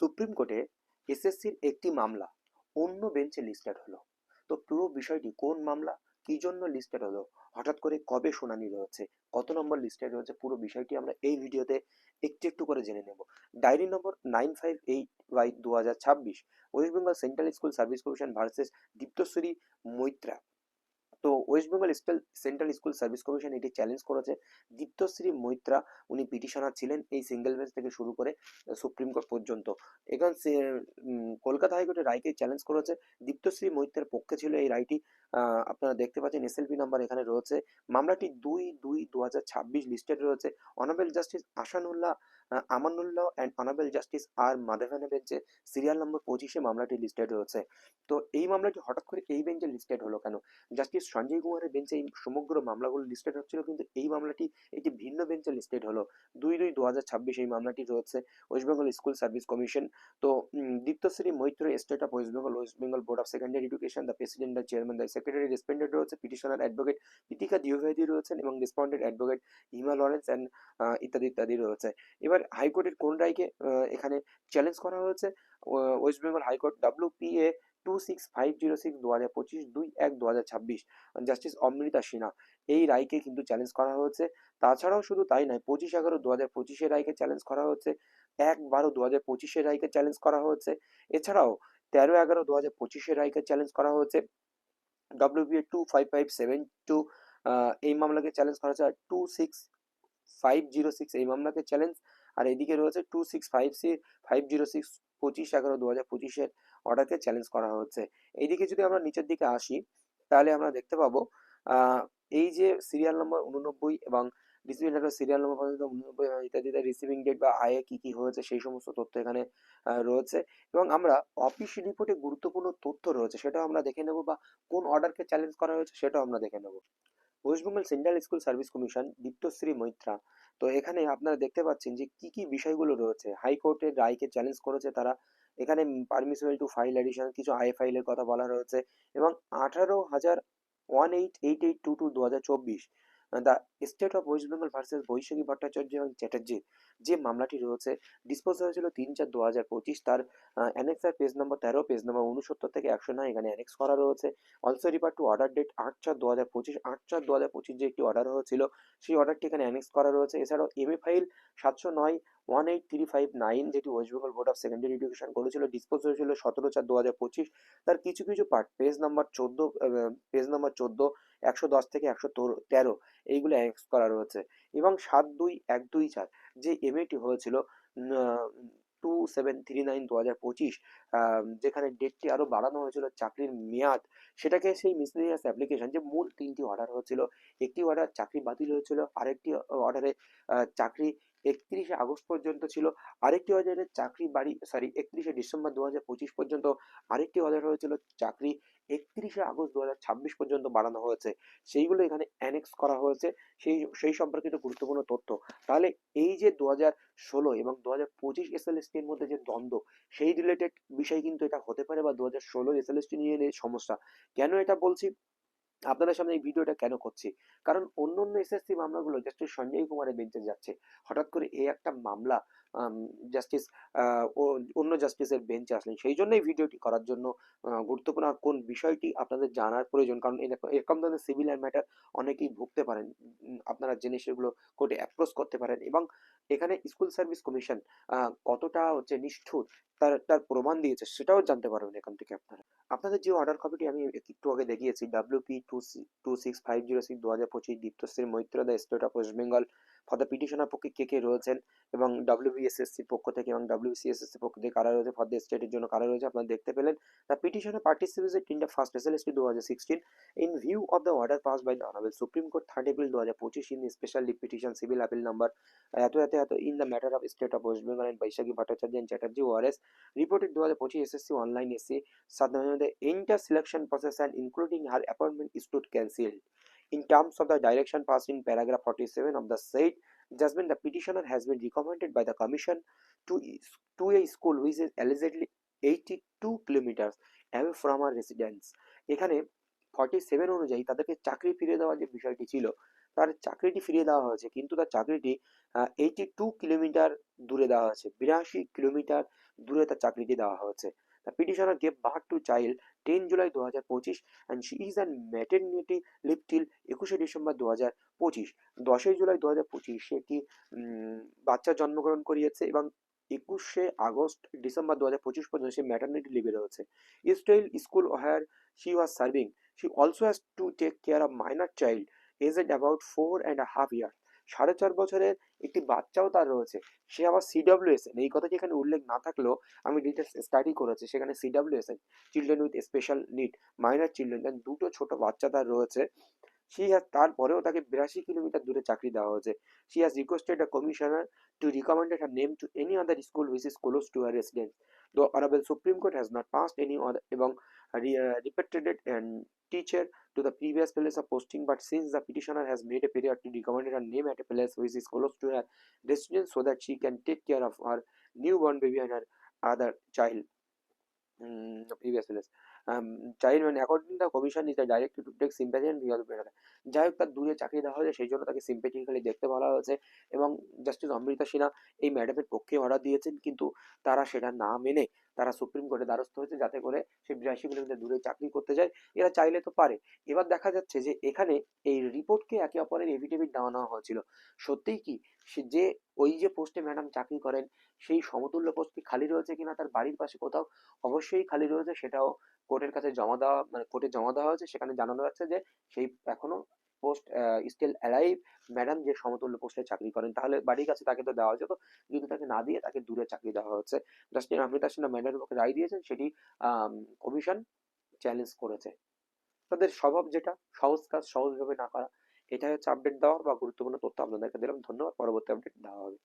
Supreme কোর্টে এসএসসির একটি মামলা অন্য বেঞ্চে লিস্টেড হলো। তো পুরো বিষয়টি কোন মামলা, কি জন্য লিস্টেড হলো, হঠাৎ করে কবে শুনানি রয়েছে, কত নম্বর লিস্টেড রয়েছে, পুরো বিষয়টি আমরা এই ভিডিওতে একটু একটু করে জেনে নেব। Diary number 958/2026, West Bengal Central School Service Commission versus Diptashree Maitra. তো West Bengal Central School Service Commission এটি চ্যালেঞ্জ করেছে। দীপ্তশ্রী মৈত্রা উনি পিটিশনার ছিলেন এই সিঙ্গেল বেঞ্চ থেকে শুরু করে সুপ্রিম কোর্ট পর্যন্ত। এখানে কলকাতা হাইকোর্টের রায়কে চ্যালেঞ্জ করেছে। দীপ্তশ্রী মৈত্রের পক্ষে ছিল এই রায়টি। আপনারা দেখতে পাচ্ছেন এসএলপি নাম্বার এখানে রয়েছে। মামলাটি 2/2/2026 লিস্টেড রয়েছে। Honourable justice Ahsanullah Amanullah and honourable justice R মাধবানের বেঞ্চে সিরিয়াল নম্বর 25-এ মামলাটি লিস্টেড রয়েছে। তো এই মামলাটি হঠাৎ করে এই বেঞ্চে লিস্টেড হলো কেন? জাস্টিস সঞ্জয় কুমারের বেঞ্চে এই সমগ্র মামলাগুলো লিস্টেড হচ্ছিল, কিন্তু এই মামলাটি একটি ভিন্ন বেঞ্চে লিস্টেড হলো। 2/2/2026 এই মামলাটি রয়েছে West Bengal School Service Commission. তো Diptashree Maitra, State of West Bengal Board of Secondary Education, the president, the chairman, the secretary responded রয়েছে, পিটিশনার অ্যাডভোকেট প্রীতিকা দ্বিবেদী রয়েছেন এবং respondent advocate Hima Lawrence and ইত্যাদি ইত্যাদি রয়েছে। এবার হাইকোর্টের কোন রায়কে এখানে চ্যালেঞ্জ করা হয়েছে? West Bengal high court WPA 26506 2025 2/1/2026, justice Amrita Sinha, এই রায়কে কিন্তু চ্যালেঞ্জ করা হয়েছে। তাছাড়াও শুধু তাই নয়, 25/11/2025 রায়কে চ্যালেঞ্জ করা হচ্ছে, 1/12/2025 রায়কে চ্যালেঞ্জ করা হয়েছে। এছাড়াও 13/11/2025 রায়কে চ্যালেঞ্জ করা হয়েছে। WPA 25572 এই মামলাকে চ্যালেঞ্জ করা হয়েছে। 26506 এই মামলাকে চ্যালেঞ্জ। আর এদিকে রয়েছে 26506 25/11/2025 অর্ডারকে চ্যালেঞ্জ করা হচ্ছে। এইদিকে যদি আমরা নিচের দিকে আসি, তাহলে আমরা দেখতে পাবো আহ, এই যে সিরিয়াল নম্বর 89 এবং ডিসিপ্লিনারি সিরিয়াল নম্বর পর্যন্ত 89 ইত্যাদি রিসিভিং ডেট বা আয়ে কি কি হয়েছে সেই সমস্ত তথ্য এখানে রয়েছে। এবং আমরা অফিস রিপোর্টে গুরুত্বপূর্ণ তথ্য রয়েছে সেটাও আমরা দেখে নেব, বা কোন অর্ডারকে চ্যালেঞ্জ করা হয়েছে সেটাও আমরা দেখে নেব। West Bengal Central School Service Commission, Diptashree Maitra. তো এখানে আপনারা দেখতে পাচ্ছেন যে কি কি বিষয়গুলো রয়েছে। হাইকোর্টের রায়কে চ্যালেঞ্জ করেছে তারা। এখানে পারমিসিবল টু ফাইল এডিশন কিছু আই ফাইলের কথা বলা রয়েছে। এবং 18,018,8822/2024 the State of West Bengal versus Baishakhi Bhattacharya এবং চ্যাটার্জি, যে মামলাটি রয়েছে, ডিসপোজ হয়েছিল 3/4/2025। তার annexure page number 13, page number 69 থেকে 109 এখানে অ্যানেক্স করা রয়েছে। Also refer to order date 8/4/2025, 8/4/2025 যে একটি অর্ডার হয়েছিল সেই অর্ডারটি এখানে অ্যানেক্স করা রয়েছে। এছাড়াও এমএ ফাইল 709-18359 যেটি West Bengal Board of Secondary education করেছিল, ডিসপোজ হয়েছিল 17/4/2025। তার কিছু কিছু part page number 14, page number 14, 110 থেকে 113 এইগুলো অ্যানেক্স করা রয়েছে। এবং 7/2/124 যে এমএটি হয়েছিল 2739/2025, যেখানে ডেটটি আরো বাড়ানো হয়েছিল চাকরির মেয়াদ, সেটাকে সেই মিসলেনিয়াস অ্যাপ্লিকেশন যে মূল তিনটি অর্ডার হয়েছিল, একটি অর্ডার চাকরি বাতিল হয়েছিল, আরেকটি অর্ডারে চাকরি 31শে আগস্ট পর্যন্ত ছিল, আরেকটি অর্ডারে চাকরি 31শে ডিসেম্বর 2025 পর্যন্ত, আরেকটি অর্ডার হয়েছিল চাকরি 31শে আগস্ট 2026 পর্যন্ত বাড়ানো হয়েছে। সেইগুলো এখানে অ্যানেক্স করা হয়েছে, সেই সম্পর্কিত গুরুত্বপূর্ণ তথ্য। তাহলে এই যে 2016 এবং 2025 এসএলএসটি এর মধ্যে যে দ্বন্দ্ব, সেই রিলেটেড বিষয় কিন্তু এটা হতে পারে, বা 2016 এসএলএসটি নিয়ে সমস্যা। কেন এটা বলছি, আপনাদের সামনে এই ভিডিওটা কেন করছি, কারণ অন্য অন্য এসএসসি মামলাগুলো জাস্টিস সঞ্জয় কুমারের বেঞ্চে যাচ্ছে, হঠাৎ করে এই একটা মামলা জাস্টিস অন্য জাস্টিসের বেঞ্চে আসলেন, সেই জন্য এই ভিডিওটি করার জন্য গুরুত্বপূর্ণ। আর কোন বিষয়টি আপনাদের জানার প্রয়োজন, কারণ এরকম ধরনের সিভিল ম্যাটার অনেকেই ভুগতে পারেন। আপনারা জেনে সেগুলো কোর্টে অ্যাপ্রোচ করতে পারেন, এবং এখানে স্কুল সার্ভিস কমিশন কতটা হচ্ছে নিষ্ঠুর তার তার প্রমাণ দিয়েছে সেটাও জানতে পারবেন এখান থেকে আপনারা। আপনাদের যে অর্ডার কপিটি আমি একটু আগে দেখিয়েছি, WP 26506 2025, Diptashree Maitra, the State of West Bengal, for the petitioner পক্ষে কে কে রয়েছেন, এবং WBSSC পক্ষ থেকে এবং WCSSC পক্ষ থেকে কারা রয়েছে, ফর দ্য স্টেটের জন্য কারা রয়েছে আপনারা দেখতে পেলেন। The petitioner participated in the first SLST 2016 in view of the order passed by the Honorable Supreme Court 3rd April 2025 in the special leave petition civil appeal number এত এত এত in the matter of state of West Bengal and Baishakhi Bhattacharya and Chatterjee ORS reported 2025 SSC online essay Sadhana, the entire selection process and including her appointment is to cancelled. In terms of the direction passed in paragraph 47 of the said judgment, the petitioner has been recommended by the commission to, to a school which is allegedly 82 kilometers away from her residence. এখানে 47 অনুযায়ী তাদেরকে চাকরি ফিরিয়ে দেওয়ার যে বিষয়টি ছিল, তার চাকরিটি ফিরিয়ে দেওয়া হয়েছে, কিন্তু তার চাকরিটি 82 কিলোমিটার দূরে দেওয়া হয়েছে, 82 কিলোমিটার দূরে তার চাকরিটি দেওয়া হয়েছে। The petitioner gave birth to child 10 July 2025 and she is on maternity leave till 21শে ডিসেম্বর 2025। 10ই জুলাই 2025 সে একটি বাচ্চা জন্মগ্রহণ করিয়েছে এবং 21শে আগস্ট ডিসেম্বর 2025 পর্যন্ত সে ম্যাটারনিটি লিভে রয়েছে। Still school where she was serving, she also has to take care of minor child aged about 4.5 years। 4.5 বছরের একটি বাচ্চাও তার রয়েছে। সে আবার সিডব্লিউএসএন, এই কথাটি এখানে উল্লেখ না থাকলেও আমি ডিটেলস স্টাডি করেছি, সেখানে CWSN children with special need, minor children, দুটো ছোট বাচ্চা তার রয়েছে। তারপরেও তাকে 82 কিলোমিটার দূরে চাকরি দেওয়া হয়েছে। She has requested the commissioner to recommended her name to any other school which is close to her residence. The honourable Supreme Court has not passed any other এবং repeated and teacher to the previous place of posting, but since the petitioner has made a period to recommend her name at a place which is close to her residence so that she can take care of her newborn baby and her other child, previous place, child when according to the commission is directed to take sympathy and view of better। যাই হোক তার দূরে চাকরি দেওয়া হয়েছে, সেই জন্য তাকে সিম্পেথিক্যালি দেখতে বলা হয়েছে এবং জাস্টিস অমৃতা সিনহা এই ম্যাডামের পক্ষে অর্ডার দিয়েছেন, কিন্তু তারা সেটা না মেনে তারা সুপ্রিম কোর্টে দ্বারস্থ হয়েছে যাতে করে সে 82 কিলোমিটার দূরে চাকরি করতে যায়। এরা চাইলে তো পারে। এবার দেখা যাচ্ছে যে এখানে এই রিপোর্টকে একে অপরের এফিডেভিট দেওয়া নেওয়া হয়েছিল। সত্যিই কি সে যে ওই যে পোস্টে ম্যাডাম চাকরি করেন সেই সমতুল্য পোস্ট কি খালি রয়েছে কিনা তার বাড়ির পাশে কোথাও? অবশ্যই খালি রয়েছে, সেটাও কোর্টের কাছে জমা দেওয়া, মানে কোর্টে জমা দেওয়া হয়েছে। সেখানে জানানো যাচ্ছে যে সেই এখনো পোস্ট স্টিল অ্যালাইভ, ম্যাডাম যে সমতুল্য পোস্টে চাকরি করেন। তাহলে বাড়ির কাছে তাকে তো দেওয়া যেত, কিন্তু তাকে না দিয়ে তাকে দূরে চাকরি দেওয়া হচ্ছে। জাস্টিস অমৃতা সিনহা ম্যাডামের পক্ষে রায় দিয়েছেন, সেটি কমিশন চ্যালেঞ্জ করেছে। তাদের স্বভাব যেটা, সহজ কাজ সহজভাবে না করা। এটাই হচ্ছে আপডেট দেওয়ার বা গুরুত্বপূর্ণ তথ্য আপনাদেরকে দিলাম। ধন্যবাদ। পরবর্তী আপডেট দেওয়া হবে।